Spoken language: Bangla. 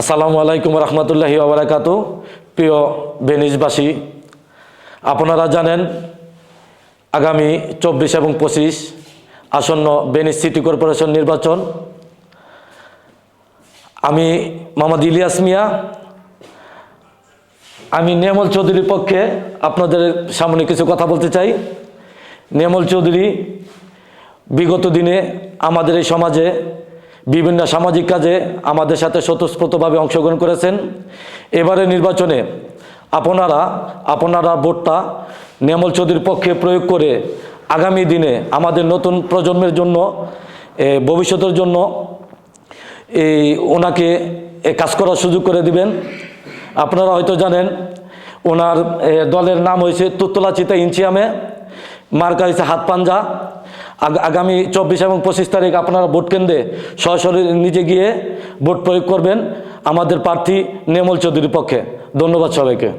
আসসালামু আলাইকুম রহমতুল্লাহি ওয়া বারাকাতুহু। প্রিয় বেনিসবাসী, আপনারা জানেন আগামী 24 এবং 25 আসন্ন বেনিস সিটি কর্পোরেশন নির্বাচন। আমি মোহাম্মদ ইলিয়াস মিয়া, আমি নেমল চৌধুরীর পক্ষে আপনাদের সামনে কিছু কথা বলতে চাই। নেমল চৌধুরী বিগত দিনে আমাদের এই সমাজে বিভিন্ন সামাজিক কাজে আমাদের সাথে স্বতঃস্ফূর্তভাবে অংশগ্রহণ করেছেন। এবারে নির্বাচনে আপনারা ভোটটা নেমল চৌধুরীর পক্ষে প্রয়োগ করে আগামী দিনে আমাদের নতুন প্রজন্মের জন্য, ভবিষ্যতের জন্য ওনাকে কাজ করার সুযোগ করে দিবেন। আপনারা হয়তো জানেন ওনার দলের নাম হয়েছে তুতলা চিতা ইনচিয়ামে, মার্কা হয়েছে হাত পাঞ্জা। আগামী 24 এবং 25 তারিখ আপনারা ভোট কেন্দ্রে সরাসরি নিজে গিয়ে ভোট প্রয়োগ করবেন আমাদের প্রার্থী নেমল চৌধুরীর পক্ষে। ধন্যবাদ সবাইকে।